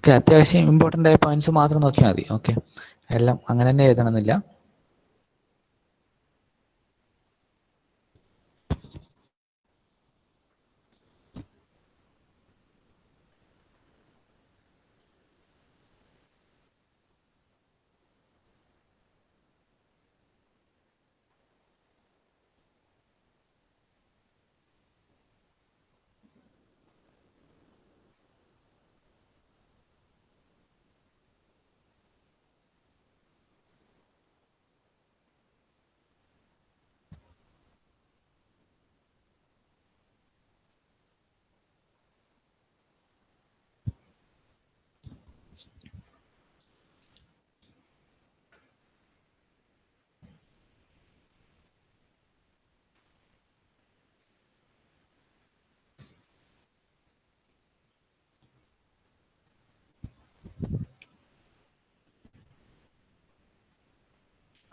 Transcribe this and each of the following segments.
Okay, അത്യാവശ്യം important ആയ points മാത്രം നോക്കിയാൽ മതി. ഓക്കെ, എല്ലാം അങ്ങനെ തന്നെ എഴുതണമെന്നില്ല.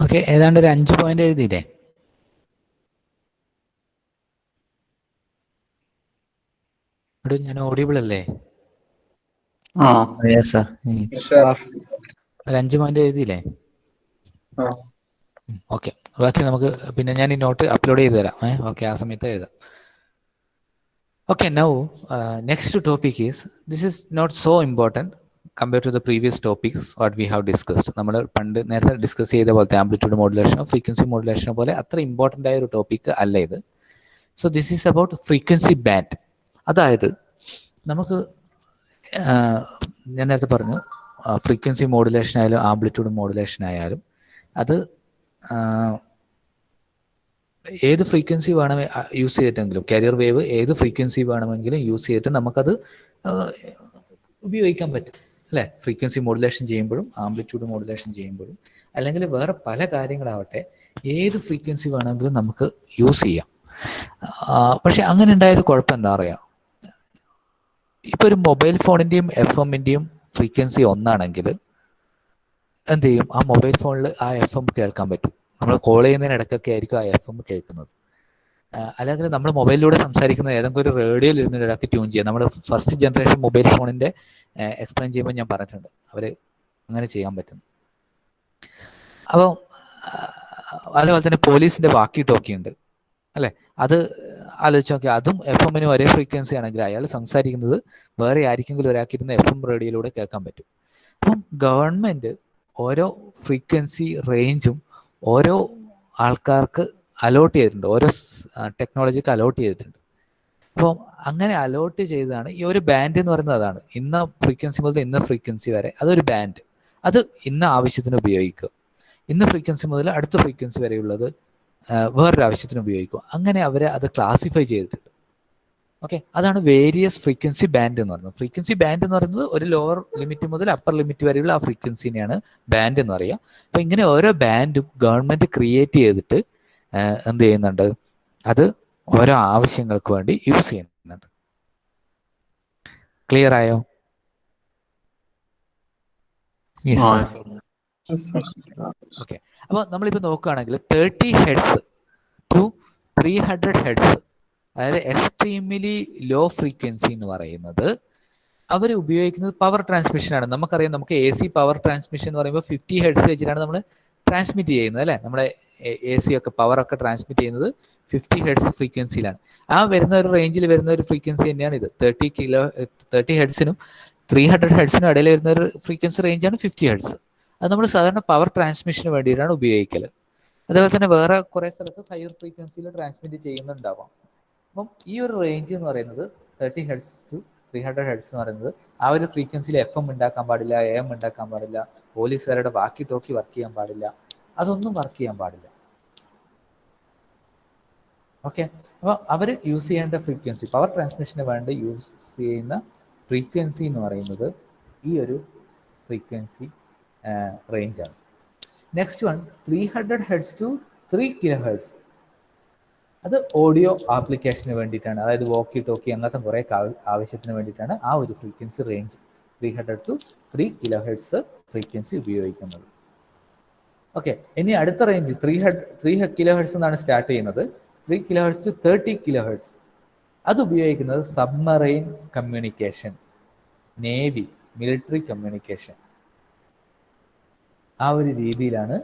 ഓക്കെ, ഏതാണ്ട് ഒരു 5 പോയിന്റ് എഴുതിയില്ലേ? ഇവിടെ ഞാൻ ഓഡിയബിൾ അല്ലേ? സർ, ഒരു 5 പോയിന്റ് എഴുതിയില്ലേ? ഓക്കെ, ബാക്കി നമുക്ക് പിന്നെ ഞാൻ ഈ നോട്ട് അപ്ലോഡ് ചെയ്ത് തരാം. ഓക്കെ, ആ സമയത്ത് എഴുതാം. Okay, now next topic is, this is not so important compare to the previous topics what we have discussed. നമ്മൾ പണ്ട് നേരത്തെ ഡിസ്കസ് ചെയ്ത പോലത്തെ ആംപ്ലിറ്റ്യൂഡ് മോഡുലേഷനോ ഫ്രീക്വൻസി മോഡുലേഷനോ പോലെ അത്ര ഇമ്പോർട്ടൻ്റ് ആയ ഒരു ടോപ്പിക് അല്ല ഇത്. So this is about frequency band. അതായത് നമുക്ക് ഞാൻ നേരത്തെ പറഞ്ഞു, ഫ്രീക്വൻസി മോഡുലേഷൻ ആയാലും ആംപ്ലിറ്റ്യൂഡ് മോഡുലേഷൻ ആയാലും അത് ഏത് ഫ്രീക്വൻസി വേണം യൂസ് ചെയ്തിട്ടെങ്കിലും, കാരിയർ വേവ് ഏത് ഫ്രീക്വൻസി വേണമെങ്കിലും യൂസ് ചെയ്തിട്ട് നമുക്കത് ഉപയോഗിക്കാൻ പറ്റും അല്ലേ? ഫ്രീക്വൻസി മോഡുലേഷൻ ചെയ്യുമ്പോഴും ആംപ്ലിറ്റ്യൂഡ് മോഡുലേഷൻ ചെയ്യുമ്പോഴും, അല്ലെങ്കിൽ വേറെ പല കാര്യങ്ങളാവട്ടെ, ഏത് ഫ്രീക്വൻസി വേണമെങ്കിലും നമുക്ക് യൂസ് ചെയ്യാം. പക്ഷെ അങ്ങനെ ഉണ്ടായൊരു കുഴപ്പം എന്താ അറിയാം? ഇപ്പോൾ ഒരു മൊബൈൽ ഫോണിൻ്റെയും FM-ൻ്റെയും ഫ്രീക്വൻസി ഒന്നാണെങ്കിൽ എന്ത് ചെയ്യും? ആ മൊബൈൽ ഫോണിൽ ആ FM കേൾക്കാൻ പറ്റും. നമ്മൾ കോൾ ചെയ്യുന്നതിനിടയ്ക്കൊക്കെ ആയിരിക്കും ആ FM കേൾക്കുന്നത്. അല്ലെങ്കിൽ നമ്മൾ മൊബൈലിലൂടെ സംസാരിക്കുന്നത് ഏതെങ്കിലും ഒരു റേഡിയോയിൽ ഇരുന്ന് ഒരാൾക്ക് ട്യൂൺ ചെയ്യാം. നമ്മൾ ഫസ്റ്റ് ജനറേഷൻ മൊബൈൽ ഫോണിൻ്റെ എക്സ്പ്ലെയിൻ ചെയ്യുമ്പോൾ ഞാൻ പറഞ്ഞിട്ടുണ്ട്, അവർ അങ്ങനെ ചെയ്യാൻ പറ്റും. അപ്പോൾ അതേപോലെ തന്നെ പോലീസിൻ്റെ വാക്കി ടോക്കി ഉണ്ട് അല്ലേ? അത് ആലോചിച്ച് നോക്കി, അതും FM-ന് ഒരേ ഫ്രീക്വൻസി ആണെങ്കിൽ അയാൾ സംസാരിക്കുന്നത് വേറെ ആയിരിക്കെങ്കിലും ഒരാൾക്കിരുന്ന് FM റേഡിയോയിലൂടെ കേൾക്കാൻ പറ്റും. അപ്പം ഗവൺമെൻറ് ഓരോ ഫ്രീക്വൻസി റേഞ്ചും ഓരോ ആൾക്കാർക്ക് അലോട്ട് ചെയ്തിട്ടുണ്ട്, ഓരോ ടെക്നോളജിക്ക് അലോട്ട് ചെയ്തിട്ടുണ്ട്. അപ്പം അങ്ങനെ അലോട്ട് ചെയ്തതാണ് ഈ ഒരു ബാൻഡ് എന്ന് പറയുന്നത്. അതാണ് ഇന്ന ഫ്രീക്വൻസി മുതൽ ഇന്ന ഫ്രീക്വൻസി വരെ അതൊരു ബാൻഡ്, അത് ഇന്ന ആവശ്യത്തിന് ഉപയോഗിക്കുക. ഇന്ന ഫ്രീക്വൻസി മുതൽ അടുത്ത ഫ്രീക്വൻസി വരെയുള്ളത് വേറൊരു ആവശ്യത്തിന് ഉപയോഗിക്കുക. അങ്ങനെ അവർ അത് ക്ലാസിഫൈ ചെയ്തിട്ടുണ്ട്. ഓക്കെ, അതാണ് വേരിയസ് ഫ്രീക്വൻസി ബാൻഡ് എന്ന് പറയുന്നത്. ഫ്രീക്വൻസി ബാൻഡ് എന്ന് പറയുന്നത് ഒരു ലോവർ ലിമിറ്റ് മുതൽ അപ്പർ ലിമിറ്റ് വരെയുള്ള ആ ഫ്രീക്വൻസിനെയാണ് ബാൻഡ് എന്ന് പറയുക. അപ്പം ഇങ്ങനെ ഓരോ ബാൻഡും ഗവൺമെൻറ് ക്രിയേറ്റ് ചെയ്തിട്ട് എന്ത് ചെയ്യുന്നുണ്ട്? അത് ഓരോ ആവശ്യങ്ങൾക്ക് വേണ്ടി യൂസ് ചെയ്യുന്നുണ്ട്. ക്ലിയർ ആയോ? ഓക്കെ, അപ്പോൾ നമ്മളിപ്പോൾ നോക്കുകയാണെങ്കിൽ 30 ഹെർട്സ് ടു 300 ഹെർട്സ്, അതായത് എക്സ്ട്രീംലി ലോ ഫ്രീക്വൻസി എന്ന് പറയുന്നത് അവർ ഉപയോഗിക്കുന്നത് പവർ ട്രാൻസ്മിഷനാണ്. നമുക്കറിയാം, നമുക്ക് AC പവർ ട്രാൻസ്മിഷൻ എന്ന് പറയുമ്പോൾ 50 ഹെർട്സ് വെച്ചിട്ടാണ് നമ്മൾ ട്രാൻസ്മിറ്റ് ചെയ്യുന്നത് അല്ലേ? നമ്മളെ AC ഒക്കെ പവറൊക്കെ ട്രാൻസ്മിറ്റ് ചെയ്യുന്നത് 50 ഹെർട്സ് ഫ്രീക്വൻസിയിലാണ്. ആ വരുന്ന ഒരു റേഞ്ചിൽ വരുന്ന ഒരു ഫ്രീക്വൻസി തന്നെയാണ് ഇത്. 30 ഹെർട്സിനും 300 ഹെർട്സിനും ഇടയിൽ വരുന്ന ഒരു ഫ്രീക്വൻസി റേഞ്ചാണ് 50 ഹെർട്സ്. അത് നമ്മൾ സാധാരണ പവർ ട്രാൻസ്മിഷന് വേണ്ടിയിട്ടാണ് ഉപയോഗിക്കൽ. അതേപോലെ തന്നെ വേറെ കുറേ സ്ഥലത്ത് ഹയർ ഫ്രീക്വൻസിയിൽ ട്രാൻസ്മിറ്റ് ചെയ്യുന്നുണ്ടാവാം. അപ്പം ഈ ഒരു റേഞ്ച് എന്ന് പറയുന്നത് 30 ഹെർട്സ് ടു 300 ഹെർട്സ് എന്ന് പറയുന്നത്, ആ ഒരു ഫ്രീക്വൻസിയിൽ FM ഉണ്ടാക്കാൻ പാടില്ല, AM ഉണ്ടാക്കാൻ പാടില്ല, പോലീസുകാരുടെ വാക്കി ടോക്കി വർക്ക് ചെയ്യാൻ പാടില്ല, അതൊന്നും വർക്ക് ചെയ്യാൻ പാടില്ല. ഓക്കെ, അപ്പോൾ അവർ യൂസ് ചെയ്യേണ്ട ഫ്രീക്വൻസി, പവർ ട്രാൻസ്മിഷന് വേണ്ടി യൂസ് ചെയ്യുന്ന ഫ്രീക്വൻസി എന്ന് പറയുന്നത് ഈ ഒരു ഫ്രീക്വൻസി റേഞ്ചാണ്. Next one 300 hertz to 3 kilohertz. അത് ഓഡിയോ ആപ്ലിക്കേഷന് വേണ്ടിയിട്ടാണ്, അതായത് വോക്കി ടോക്കി അങ്ങനത്തെ കുറേ ആവശ്യത്തിന് വേണ്ടിയിട്ടാണ് ആ ഒരു frequency range 300 to 3 kilohertz frequency ഉപയോഗിക്കുന്നത്. ഓക്കെ, ഇനി അടുത്ത റേഞ്ച് 3 കിലോഹെർട്സ് എന്നാണ് സ്റ്റാർട്ട് ചെയ്യുന്നത്. 3 കിലോഹെർട്സ് ടു 30 കിലോഹെർട്സ് അത് ഉപയോഗിക്കുന്നത് submarine communication, navy, military communication, ആ ഒരു രീതിയിലാണ്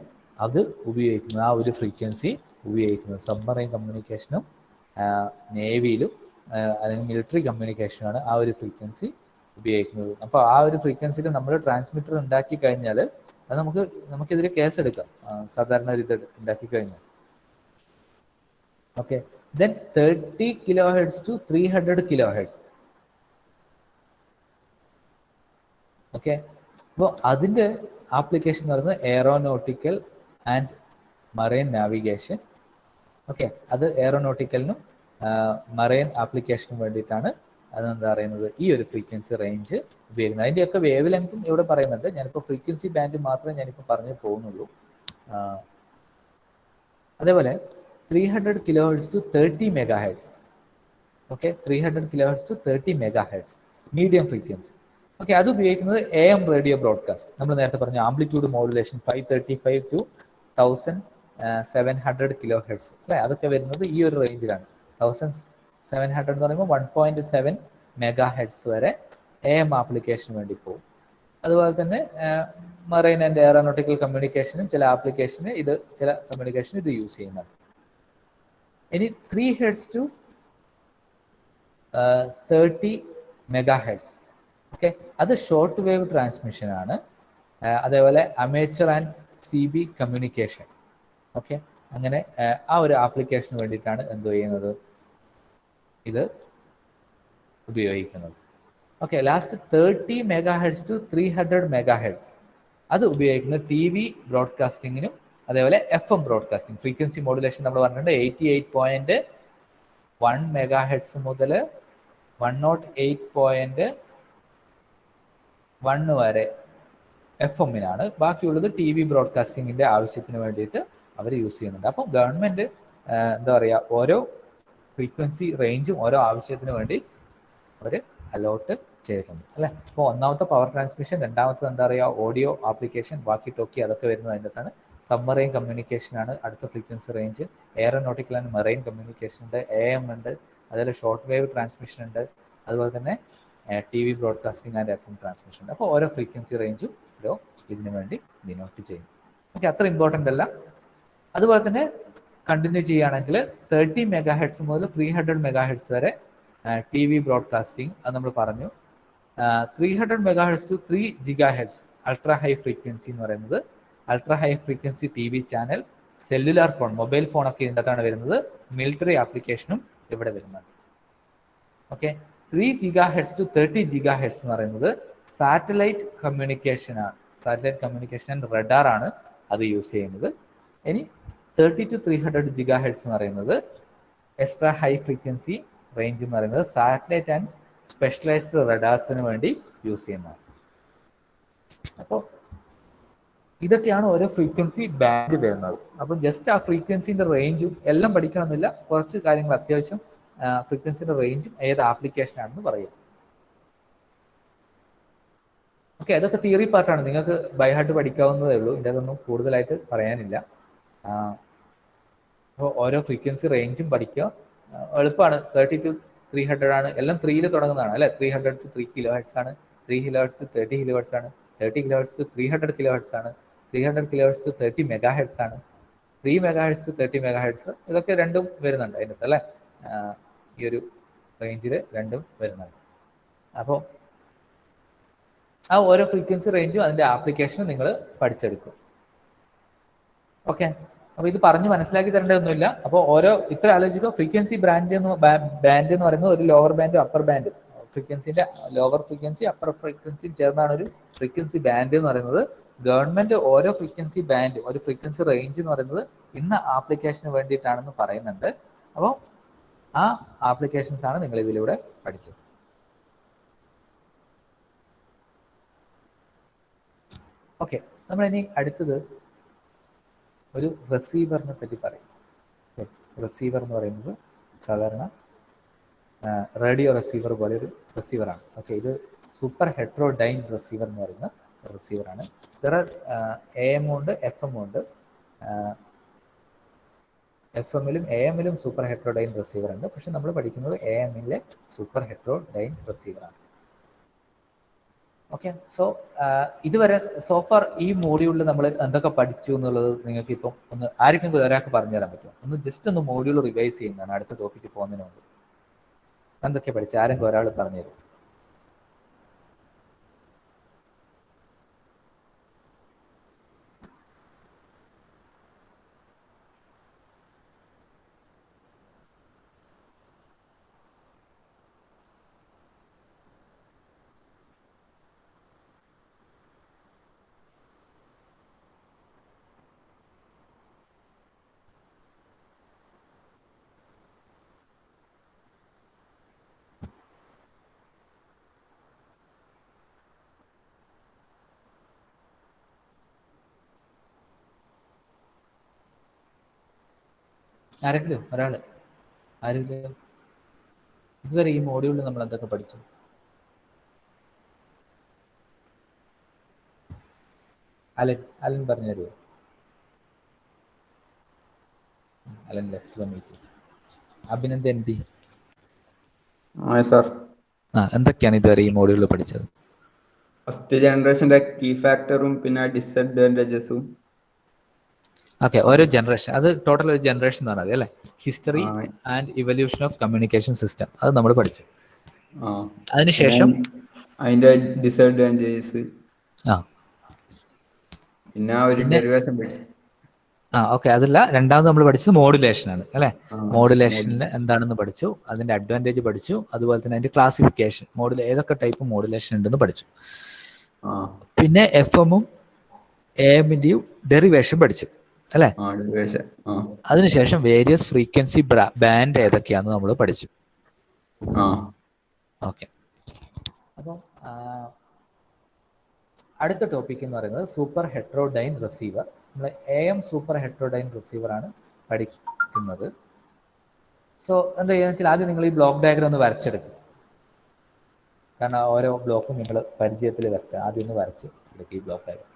അത് ഉപയോഗിക്കുന്നത്, ആ ഒരു ഫ്രീക്വൻസി ഉപയോഗിക്കുന്നത്. സബ്മറൈൻ കമ്മ്യൂണിക്കേഷനും നേവിയിലും അല്ലെങ്കിൽ മിലിറ്ററി കമ്മ്യൂണിക്കേഷനാണ് ആ ഒരു ഫ്രീക്വൻസി ഉപയോഗിക്കുന്നത്. അപ്പോൾ ആ ഒരു ഫ്രീക്വൻസിയിൽ നമ്മൾ ട്രാൻസ്മിറ്റർ ഉണ്ടാക്കി കഴിഞ്ഞാൽ അത് നമുക്കെതിരെ കേസ് എടുക്കാം, സാധാരണ ഒരു ഇത് ഉണ്ടാക്കി കഴിഞ്ഞാൽ. Okay, then 30 kHz to 300 kHz. Okay, അപ്പോൾ അതിൻ്റെ ആപ്ലിക്കേഷൻ എന്ന് പറയുന്നത് aeronautical and marine navigation. Okay, അത് എയറോനോട്ടിക്കലിനും മറൈൻ ആപ്ലിക്കേഷനും വേണ്ടിയിട്ടാണ് അതെന്താ പറയുന്നത് ഈ ഒരു ഫ്രീക്വൻസി റേഞ്ച് ഉപയോഗിക്കുന്നത്. അതിൻ്റെയൊക്കെ വേവ് ലെങ്ത്തും ഇവിടെ പറയുന്നുണ്ട്. ഞാനിപ്പോൾ ഫ്രീക്വൻസി ബാൻഡ് മാത്രമേ ഞാനിപ്പോൾ പറഞ്ഞു പോകുന്നുള്ളൂ. അതേപോലെ 300 kHz to 30 MHz. Okay, 300 kHz to 30 MHz medium frequency. Okay, അത് ഉപയോഗിക്കുന്നത് AM റേഡിയോ ബ്രോഡ്കാസ്റ്റ്. നമ്മൾ നേരത്തെ പറഞ്ഞു ആംപ്ലിറ്റ്യൂഡ് മോഡുലേഷൻ 535 to 1700 kHz അല്ലേ, അതൊക്കെ വരുന്നത് ഈ ഒരു റേഞ്ചിലാണ്. 1700 എന്ന് പറയുമ്പോൾ 1.7 MHz വരെ AM ആപ്ലിക്കേഷന് വേണ്ടി പോകും. അതുപോലെ തന്നെ മറൈൻ ആൻഡ് എയറോനോട്ടിക്കൽ കമ്മ്യൂണിക്കേഷനും ചില ആപ്ലിക്കേഷന് ചില കമ്മ്യൂണിക്കേഷന് ഇത് യൂസ് ചെയ്യുന്നത്. ഇനി 3 Hz to 30 MHz. ഓക്കെ, അത് ഷോർട്ട് വേവ് ട്രാൻസ്മിഷൻ ആണ്. അതേപോലെ amateur and CB communication. Okay, അങ്ങനെ ആ ഒരു ആപ്ലിക്കേഷന് വേണ്ടിയിട്ടാണ് എന്ത് ചെയ്യുന്നത്, ഇത് ഉപയോഗിക്കുന്നത്. Okay, last 30 MHz to 300 MHz അത് ഉപയോഗിക്കുന്നത് TV ബ്രോഡ്കാസ്റ്റിങ്ങിനും അതേപോലെ FM ബ്രോഡ്കാസ്റ്റിംഗ്. ഫ്രീക്വൻസി മോഡുലേഷൻ നമ്മൾ പറഞ്ഞിട്ടുണ്ട് 88.1 MHz മുതൽ 108.1 വരെ FM-നാണ്. ബാക്കിയുള്ളത് TV ബ്രോഡ്കാസ്റ്റിങ്ങിൻ്റെ ആവശ്യത്തിന് വേണ്ടിയിട്ട് അവർ യൂസ് ചെയ്യുന്നുണ്ട്. അപ്പം ഗവൺമെൻറ് എന്താ പറയുക, ഓരോ ഫ്രീക്വൻസി റേഞ്ചും ഓരോ ആവശ്യത്തിന് വേണ്ടി അവർ അലോട്ട് ചെയ്തിട്ടുണ്ട് അല്ലേ. അപ്പോൾ ഒന്നാമത്തെ പവർ ട്രാൻസ്മിഷൻ, രണ്ടാമത്തെ എന്താ പറയുക ഓഡിയോ ആപ്ലിക്കേഷൻ, വാക്കി ടോക്കി അതൊക്കെ വരുന്നത് അതിൻ്റെ അകത്താണ്. സബ്മറൈൻ കമ്മ്യൂണിക്കേഷൻ ആണ് അടുത്ത frequency range. Aeronautical and marine communication ഉണ്ട്, AM ഉണ്ട്, അതുപോലെ ഷോർട്ട് വേവ് ട്രാൻസ്മിഷൻ ഉണ്ട്, അതുപോലെ തന്നെ TV broadcasting and FM transmission ഉണ്ട്. അപ്പോൾ ഓരോ ഫ്രീക്വൻസി റേഞ്ചും ഇതിനു വേണ്ടി ഡിനോട്ട് ചെയ്യും. ഓക്കെ, അത്ര ഇമ്പോർട്ടൻ്റ് അല്ല. അതുപോലെ തന്നെ കണ്ടിന്യൂ ചെയ്യുകയാണെങ്കിൽ 30 MHz മുതൽ 300 MHz വരെ TV ബ്രോഡ്കാസ്റ്റിംഗ്, അത് നമ്മൾ പറഞ്ഞു. 300 MHz to 3 GHz ultra high frequency എന്ന് പറയുന്നത് ultra high frequency TV channel, cellular phone, mobile ഫോണൊക്കെ ഇതിൻ്റെ അകത്താണ് വരുന്നത്. മിലിറ്ററി ആപ്ലിക്കേഷനും ഇവിടെ വരുന്നുണ്ട്. ഓക്കെ, 3 GHz to 30 GHz എന്ന് പറയുന്നത് സാറ്റലൈറ്റ് കമ്മ്യൂണിക്കേഷൻ ആണ്. സാറ്റലൈറ്റ് കമ്മ്യൂണിക്കേഷൻ റഡാർ ആണ് അത് യൂസ് ചെയ്യുന്നത്. ഇനി 30 to 300 GHz എന്ന് പറയുന്നത് എക്സ്ട്രാ ഹൈ ഫ്രീക്വൻസി റേഞ്ച് എന്ന് പറയുന്നത് സാറ്റലൈറ്റ് ആൻഡ് സ്പെഷ്യലൈസ്ഡ് റഡാർസിന് വേണ്ടി യൂസ് ചെയ്യുന്നതാണ്. അപ്പോൾ ഇതൊക്കെയാണ് ഓരോ ഫ്രീക്വൻസി ബാൻഡ് വരുന്നത്. അപ്പം ജസ്റ്റ് ആ ഫ്രീക്വൻസിന്റെ റേഞ്ചും എല്ലാം പഠിക്കണമെന്നില്ല, കുറച്ച് കാര്യങ്ങൾ അത്യാവശ്യം ഫ്രീക്വൻസിന്റെ റേഞ്ചും ഏത് ആപ്ലിക്കേഷൻ ആണെന്ന് പറയും. ഓക്കെ, അതൊക്കെ തിയറി പാർട്ടാണ്, നിങ്ങൾക്ക് ബൈ ഹാർട്ട് പഠിക്കാവുന്നതേ ഉള്ളൂ. ഇതിൻ്റെ അതൊന്നും കൂടുതലായിട്ട് പറയാനില്ല. അപ്പോൾ ഓരോ ഫ്രീക്വൻസി റേഞ്ചും പഠിക്കുക, എളുപ്പമാണ്. 30 to 300 ആണ്, എല്ലാം 3യിൽ തുടങ്ങുന്നതാണ് അല്ലേ. 300 to 3 kHz ആണ്, 3 kHz to 30 kHz ആണ്, 30 kHz to 300 kHz ആണ്, 300 kHz to 30 MHz ആണ്, 3 MHz to 30 MHz. ഇതൊക്കെ രണ്ടും വരുന്നുണ്ട് അതിനകത്ത് അല്ലേ, ഈ ഒരു റേഞ്ചിൽ രണ്ടും വരുന്നുണ്ട്. അപ്പോൾ ആ ഓരോ ഫ്രീക്വൻസി റേഞ്ചും അതിൻ്റെ ആപ്ലിക്കേഷനും നിങ്ങൾ പഠിച്ചെടുക്കും. ഓക്കെ, അപ്പോൾ ഇത് പറഞ്ഞ് മനസ്സിലാക്കി തരേണ്ടതൊന്നുമില്ല. അപ്പോൾ ഓരോ ഇത്ര ആലോചിക്കുക, ഫ്രീക്വൻസി ബാൻഡ് എന്ന് പറയുന്നത് ഒരു ലോവർ ബാൻഡും അപ്പർ ബാൻഡും, ഫ്രീക്വൻസിന്റെ ലോവർ ഫ്രീക്വൻസി അപ്പർ ഫ്രീക്വൻസിയും ചേർന്നാണ് ഒരു ഫ്രീക്വൻസി ബാൻഡ് എന്ന് പറയുന്നത്. ഗവൺമെന്റ് ഓരോ ഫ്രീക്വൻസി ബാൻഡ്, ഒരു ഫ്രീക്വൻസി റേഞ്ച് എന്ന് പറയുന്നത് ഇന്ന ആപ്ലിക്കേഷന് വേണ്ടിയിട്ടാണെന്ന് പറയുന്നുണ്ട്. അപ്പോൾ ആ ആപ്ലിക്കേഷൻസ് ആണ് നിങ്ങൾ ഇതിലൂടെ പഠിച്ചത്. ഓക്കെ, നമ്മളിനി അടുത്തത് ഒരു റിസീവറിനെ പറ്റി പറയും. റിസീവർ എന്ന് പറയുന്നത് സാധാരണ റേഡിയോ റിസീവർ പോലെ ഒരു റിസീവറാണ്. ഓക്കെ, ഇത് സൂപ്പർ ഹെട്രോഡൈൻ റിസീവർ എന്ന് പറയുന്ന റിസീവറാണ്. വേറെ AM ഉണ്ട്, FM ഉണ്ട്. FM-ലും AM-ലും സൂപ്പർ ഹെട്രോഡൈൻ റിസീവർ ഉണ്ട്. പക്ഷെ നമ്മൾ പഠിക്കുന്നത് AM-ലെ സൂപ്പർ ഹെട്രോഡൈൻ റിസീവറാണ്. ഓക്കെ. സോ ഇതുവരെ സോഫാർ ഈ മോഡ്യൂളിൽ നമ്മൾ എന്തൊക്കെ പഠിച്ചു എന്നുള്ളത് നിങ്ങൾക്ക് ഇപ്പം ഒന്ന് ആർക്കെങ്കിലും ഒരാൾക്ക് പറഞ്ഞു തരാൻ പറ്റുമോ? ഒന്ന് ജസ്റ്റ് ഒന്ന് മോഡ്യൂൾ റിവൈസ് ചെയ്യുന്നതാണ് അടുത്ത ടോപ്പിക്ക് പോകുന്നതിന് മുമ്പ്. എന്തൊക്കെ പഠിച്ചു ആരെങ്കിലും ഒരാൾ പറഞ്ഞു തരും? ആരെങ്കിലും ഒരാൾ? ആരെങ്കിലും ഇതുവരെ ഈ മോഡ്യൂളിൽ നമ്മൾ എന്തൊക്കെ പഠിച്ചു? അലൻ അലൻ പറഞ്ഞു തരുമോ? Alan left meeting. Abhinandan N P sir, എന്തൊക്കെയാണ് ഇതുവരെ ഈ മോഡ്യൂളിൽ പഠിച്ചത്? ഫസ്റ്റ് ജനറേഷന്റെ കീ ഫാക്ടറും പിന്നെ ഡിസഡ്വാൻറ്റേജസും. ഓക്കെ, ഓരോ ജനറേഷൻ, അത് ടോട്ടൽ ഒരു ജനറേഷൻ എന്ന് പറഞ്ഞാൽ അല്ലേ? History and evolution of communication system, അത് നമ്മൾ പഠിച്ചു. അതിനുശേഷം അതിന്റെ ഡിസഡ്വാൻറ്റേജസ്, ആ പിന്നെ ഒരു ഡെറിവേഷൻ പഠിച്ചു. ഓക്കെ. അതല്ല, രണ്ടാമത് നമ്മൾ പഠിച്ചത് മോഡുലേഷൻ ആണ് അല്ലേ? മോഡുലേഷനിൽ എന്താണെന്ന് പഠിച്ചു, അതിന്റെ അഡ്വാൻറ്റേജ് പഠിച്ചു, അതുപോലെ തന്നെ അതിന്റെ ക്ലാസിഫിക്കേഷൻ, ഏതൊക്കെ ടൈപ്പ് മോഡുലേഷൻ ഉണ്ടെന്ന് പഠിച്ചു. പിന്നെ എഫ് എമ്മും എ എമ്മിന്റെയും ഡെറിവേഷൻ പഠിച്ചു അല്ലേ? അതിനുശേഷം വേരിയസ് ഫ്രീക്വൻസി ബാൻഡ് ഏതൊക്കെയാന്ന് നമ്മൾ പഠിച്ചു. ഓക്കെ. അപ്പം അടുത്ത ടോപ്പിക് എന്ന് പറയുന്നത് സൂപ്പർ ഹെട്രോഡൈൻ റിസീവർ. നമ്മൾ A M super heterodyne receiver ആണ് പഠിക്കുന്നത്. സോ എന്താ ചെയ്യുക വെച്ചാൽ ആദ്യം നിങ്ങൾ ഈ ബ്ലോക്ക് ഡയഗ്രം ഒന്ന് വരച്ചെടുക്കുക. കാരണം ഓരോ ബ്ലോക്കും നിങ്ങൾ പരിചയത്തിൽ വരക്കുക. ആദ്യം ഒന്ന് വരച്ച് എടുക്കുക ഈ ബ്ലോക്ക് ഡയഗ്രം.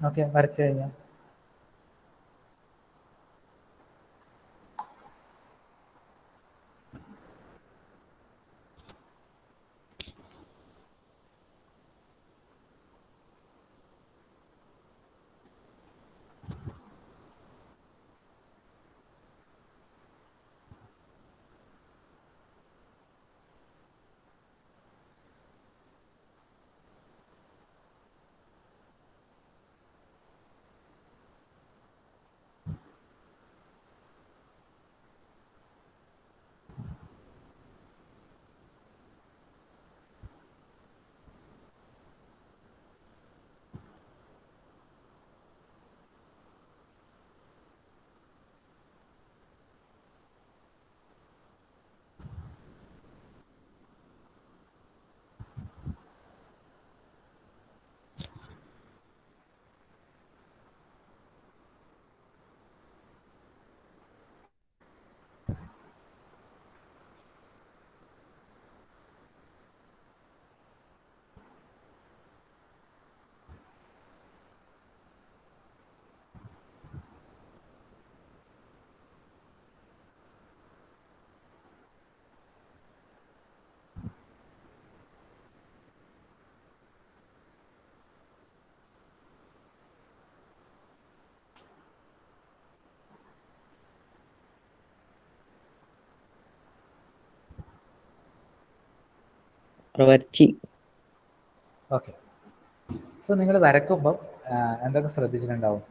ഓക്കെ, വരച്ചു കഴിഞ്ഞാൽ വരച്ചി. ഓക്കെ. സോ നിങ്ങൾ വരക്കുമ്പം എന്തൊക്കെ ശ്രദ്ധിച്ചിട്ടുണ്ടാവും?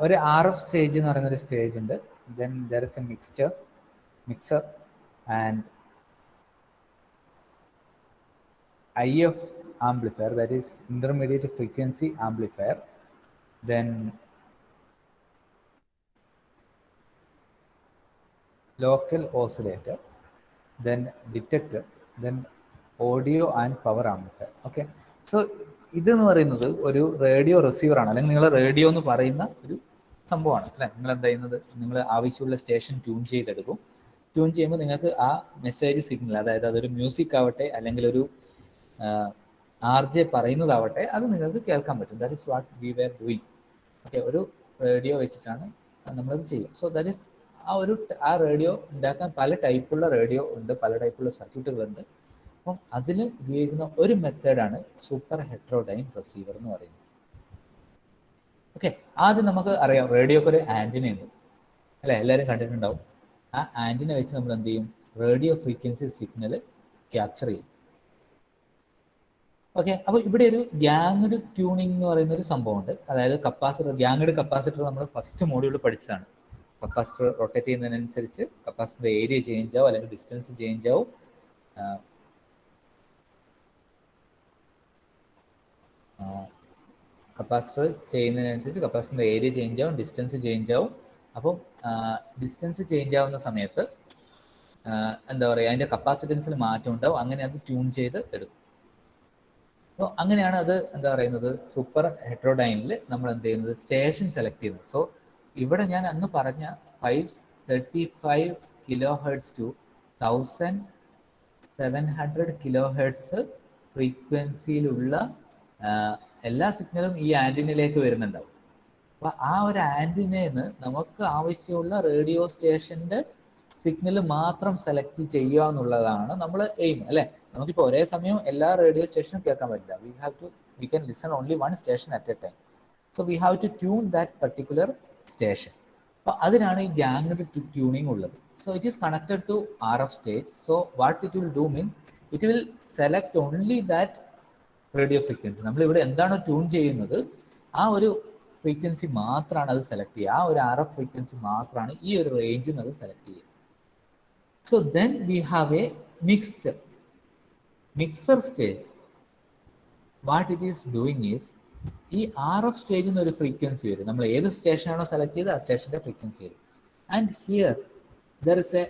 ഒരു RF സ്റ്റേജ് എന്ന് പറയുന്ന ഒരു സ്റ്റേജ് ഉണ്ട്. Then there is A mixer and IF amplifier, that is intermediate frequency amplifier, then local oscillator, then detector, then audio and power amplifier. Okay, so ഇതെന്ന് പറയുന്നത് ഒരു റേഡിയോ റിസീവർ ആണ്, അല്ലെങ്കിൽ നിങ്ങൾ റേഡിയോ എന്ന് പറയുന്ന ഒരു സംഭവമാണ് അല്ലെ. നിങ്ങൾ എന്താ ചെയ്യുന്നത്, നിങ്ങൾ ആവശ്യമുള്ള സ്റ്റേഷൻ ട്യൂൺ ചെയ്തെടുക്കും. ട്യൂൺ ചെയ്യുമ്പോൾ നിങ്ങൾക്ക് ആ മെസ്സേജ് സിഗ്നൽ, അതായത് അതൊരു മ്യൂസിക് ആവട്ടെ അല്ലെങ്കിൽ ഒരു RJ പറയുന്നതാവട്ടെ, അത് നിങ്ങൾക്ക് കേൾക്കാൻ പറ്റും. That is what we were doing. Okay, ഒരു റേഡിയോ വെച്ചിട്ടാണ് നമ്മളത് ചെയ്യുക. സോ ദാറ്റ് ഇസ് ആ റേഡിയോ ഉണ്ടാക്കാൻ പല ടൈപ്പുള്ള റേഡിയോ ഉണ്ട്, പല ടൈപ്പുള്ള സർക്യൂട്ടുകളുണ്ട്. അപ്പം അതിൽ ഉപയോഗിക്കുന്ന ഒരു മെത്തേഡാണ് സൂപ്പർ ഹെട്രോഡൈൻ റിസീവർ എന്ന് പറയുന്നത്. ഓക്കെ, ആദ്യം നമുക്ക് അറിയാം റേഡിയോക്ക് ഒരു ആൻറ്റിന ഉണ്ട് അല്ലേ, എല്ലാവരും കണ്ടിട്ടുണ്ടാവും. ആ ആൻറ്റിന വെച്ച് നമ്മൾ എന്ത് ചെയ്യും, റേഡിയോ ഫ്രീക്വൻസി സിഗ്നൽ ക്യാപ്ചർ ചെയ്യും. ഓക്കെ, അപ്പോൾ ഇവിടെ ഒരു ഗ്യാങ്ഡ് ട്യൂണിംഗ് എന്ന് പറയുന്ന ഒരു സംഭവമുണ്ട്. അതായത് ഗ്യാങ്ഡ് കപ്പാസിറ്റർ നമ്മൾ ഫസ്റ്റ് മോഡ്യൂളിൽ പഠിച്ചതാണ്. കപ്പാസിറ്റർ റൊട്ടേറ്റ് ചെയ്യുന്നതിനനുസരിച്ച് കപ്പാസിറ്ററിന്റെ ഏരിയ ചേഞ്ച് ആവും അല്ലെങ്കിൽ ഡിസ്റ്റൻസ് ചേഞ്ച് ആവും. കപ്പാസിറ്റർ ചെയ്യുന്നതിനനുസരിച്ച് കപ്പാസിറ്ററിന്റെ ഏരിയ ചേഞ്ച് ആവും, ഡിസ്റ്റൻസ് ചേഞ്ച് ആവും. അപ്പം ഡിസ്റ്റൻസ് ചേഞ്ച് ആവുന്ന സമയത്ത് എന്താ പറയുക, അതിന്റെ കപ്പാസിറ്റൻസിൽ മാറ്റം ഉണ്ടാവും. അങ്ങനെ അത് ട്യൂൺ ചെയ്ത് എടുക്കും. അപ്പോൾ അങ്ങനെയാണ് അത് എന്താ പറയുന്നത്, സൂപ്പർ ഹെട്രോഡൈനിൽ നമ്മൾ എന്ത് ചെയ്യുന്നത്, സ്റ്റേഷൻ സെലക്ട് ചെയ്യുന്നത്. സോ ഇവിടെ ഞാൻ അന്ന് പറഞ്ഞ 535 kHz to 1700 kHz ഫ്രീക്വൻസിയിലുള്ള എല്ലാ സിഗ്നലും ഈ ആൻറ്റിനയിലേക്ക് വരുന്നുണ്ടാവും. അപ്പൊ ആ ഒരു ആൻറ്റിനയിൽ നമുക്ക് ആവശ്യമുള്ള റേഡിയോ സ്റ്റേഷന്റെ സിഗ്നൽ മാത്രം സെലക്ട് ചെയ്യുക എന്നുള്ളതാണ് നമ്മൾ എയിം അല്ലേ. നമുക്കിപ്പോൾ ഒരേ സമയം എല്ലാ റേഡിയോ സ്റ്റേഷനും കേൾക്കാൻ പറ്റില്ല. We can listen only one station at a time. So we have to tune that particular station. അപ്പൊ അതിനാണ് ഈ ഗ്യാങ്ഡ് ട്യൂണിങ് ഉള്ളത്. So it is connected to RF stage. So what it will do means it will select only that radio frequency. നമ്മളിവിടെ എന്താണ് tune ചെയ്യുന്നത്, ആ ഒരു frequency മാത്രമാണ് അത് സെലക്ട് ചെയ്യുക. ആ ഒരു RF ഫ്രീക്വൻസി മാത്രമാണ് ഈ ഒരു റേഞ്ചിൽ നിന്ന് അത് സെലക്ട് ചെയ്യുക. So then V have A mixer stage. What it is doing is, ഈ RF സ്റ്റേജിൽ നിന്ന് ഒരു ഫ്രീക്വൻസി വരും. നമ്മൾ ഏത് സ്റ്റേഷനാണോ സെലക്ട് ചെയ്ത് ആ സ്റ്റേഷന്റെ ഫ്രീക്വൻസി വരും. And here there is A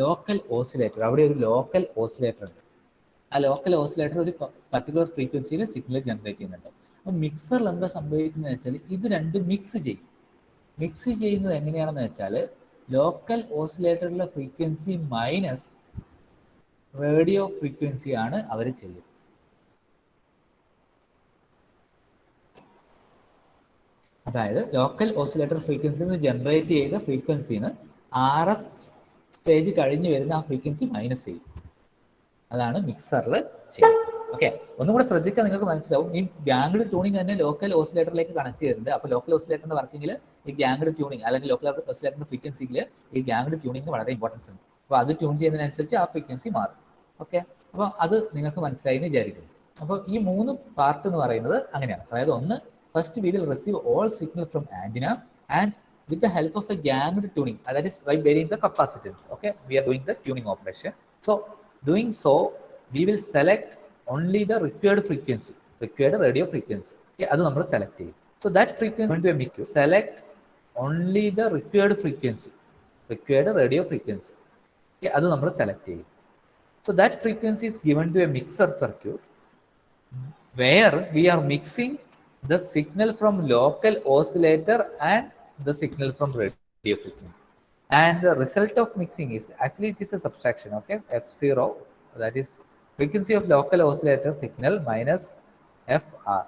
local oscillator. അവിടെ ഒരു ലോക്കൽ ഓസിലേറ്റർ ഉണ്ട്. ആ ലോക്കൽ ഓസിലേറ്റർ ഒരു പർട്ടിക്കുലർ ഫ്രീക്വൻസിയിൽ സിഗ്നൽ ജനറേറ്റ് ചെയ്യുന്നുണ്ട്. അപ്പം മിക്സറിൽ എന്താ സംഭവിക്കുന്നത് വെച്ചാൽ ഇത് രണ്ടും മിക്സ് ചെയ്യും. മിക്സ് ചെയ്യുന്നത് എങ്ങനെയാണെന്ന് വെച്ചാൽ ലോക്കൽ ഓസിലേറ്ററിലെ ഫ്രീക്വൻസി മൈനസ് റേഡിയോ ഫ്രീക്വൻസി ആണ് അവർ ചെയ്യുന്നത്. അതായത് ലോക്കൽ ഓസിലേറ്റർ ഫ്രീക്വൻസിയിൽ നിന്ന് ജനറേറ്റ് ചെയ്ത ഫ്രീക്വൻസിന്ന് RF സ്റ്റേജ് കഴിഞ്ഞ് വരുന്ന ആ ഫ്രീക്വൻസി മൈനസ് ചെയ്യും. അതാണ് മിക്സറിൽ ചെയ്യുന്നത്. ഓക്കെ, ഒന്നും കൂടെ ശ്രദ്ധിച്ചാൽ നിങ്ങൾക്ക് മനസ്സിലാവും. ഈ ഗ്യാങ്ഡ് ട്യൂണിങ് തന്നെ ലോക്കൽ ഓസിലേറ്ററിലേക്ക് കണക്ട് ചെയ്തിട്ടുണ്ട്. അപ്പോൾ ലോക്കൽ ഓസിലേറ്ററിന്റെ വർക്കിംഗിൽ ഈ ഗ്യാങ്ഡ് ട്യൂണിങ് അല്ലെങ്കിൽ ലോക്കൽ ഓസിലേറ്ററിന്റെ ഫ്രീക്വൻസിയിൽ ഈ ഗ്യാങ്ഡ് ട്യൂണിങ്ങിന് വളരെ ഇമ്പോർട്ടൻസ് ഉണ്ട്. അപ്പോൾ അത് ട്യൂൺ ചെയ്യുന്നതിനനുസരിച്ച് ആ ഫ്രീക്വൻസി മാറും. ഓക്കെ, അപ്പോൾ അത് നിങ്ങൾക്ക് മനസ്സിലായി എന്ന് വിചാരിക്കുന്നു. അപ്പോൾ ഈ 3 പാർട്ട് എന്ന് പറയുന്നത് അങ്ങനെയാണ്. അതായത് ഒന്ന്, first we will receive all signal from antenna and with the help of a ganged tuning, that is by varying the capacitance. Okay, we are doing the tuning operation. So doing so we will select only the required frequency, required radio frequency. Okay, adu nammal select cheyum. So that frequency going to make you select only the required frequency, required radio frequency. Okay, adu nammal select cheyum. So that frequency is given to a mixer circuit where we are mixing the signal from local oscillator and the signal from radio frequency. And the result of mixing is, actually it is a subtraction, okay, F0, that is frequency of local oscillator signal minus FR.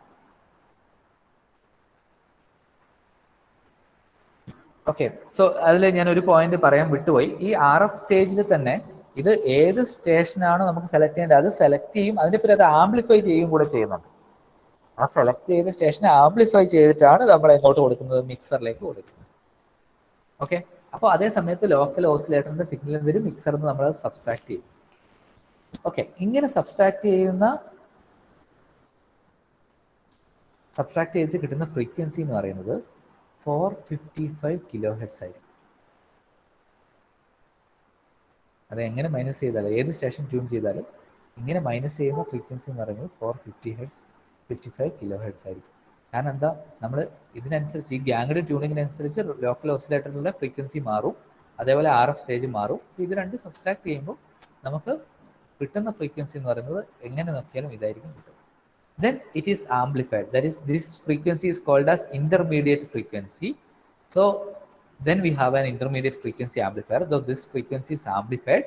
Okay, so അതിൽ ഞാൻ ഒരു point പറയാൻ വിട്ടുപോയി. ഈ RF സ്റ്റേജിൽ തന്നെ ഇത് ഏത് സ്റ്റേഷനാണോ നമുക്ക് സെലക്ട് ചെയ്യേണ്ടത് അത് സെലക്ട് ചെയ്യും. അതിൻ്റെ പേര് അത് ആംപ്ലിഫൈ ചെയ്യും കൂടെ ചെയ്യുന്നുണ്ട്. ആ സെലക്ട് ചെയ്ത സ്റ്റേഷനെ ആംപ്ലിഫൈ ചെയ്തിട്ടാണ് നമ്മൾ എങ്ങോട്ട് കൊടുക്കുന്നത്, മിക്സറിലേക്ക് കൊടുക്കുന്നത്. ഓക്കെ, അപ്പോൾ അതേ സമയത്ത് ലോക്കൽ ഓസിലേറ്ററിന്റെ സിഗ്നൽ വരും, മിക്സറിന് നമ്മൾ സബ്സ്ട്രാക്ട് ചെയ്യും. ഓക്കെ, ഇങ്ങനെ സബ്സ്ട്രാക്ട് ചെയ്തിട്ട് കിട്ടുന്ന ഫ്രീക്വൻസി എന്ന് പറയുന്നത് 455 കിലോ ഹെർട്സ് ആയിരിക്കും. അത് എങ്ങനെ മൈനസ് ചെയ്താലും, ഏത് സ്റ്റേഷൻ ട്യൂൺ ചെയ്താലും ഇങ്ങനെ മൈനസ് ചെയ്യുന്ന ഫ്രീക്വൻസി എന്ന് പറയുന്നത് 455 കിലോ ഹെർട്സ് ആയിരിക്കും. കാരണം എന്താ, നമ്മൾ ഇതിനനുസരിച്ച് ഈ ഗ്യാങ്ഡ് ട്യൂണിങ്ങിനനുസരിച്ച് ലോക്കൽ ഓസിലേറ്ററിലുള്ള ഫ്രീക്വൻസി മാറും, അതേപോലെ RF സ്റ്റേജ് മാറും. ഇത് രണ്ട് സബ്സ്ട്രാക്ട് ചെയ്യുമ്പോൾ നമുക്ക് കിട്ടുന്ന ഫ്രീക്വൻസി എന്ന് പറയുന്നത് എങ്ങനെ നോക്കിയാലും ഇതായിരിക്കും കിട്ടും. Then it is amplified. That is, this frequency is called as intermediate frequency. So then we have an intermediate frequency amplifier. Though this frequency is amplified,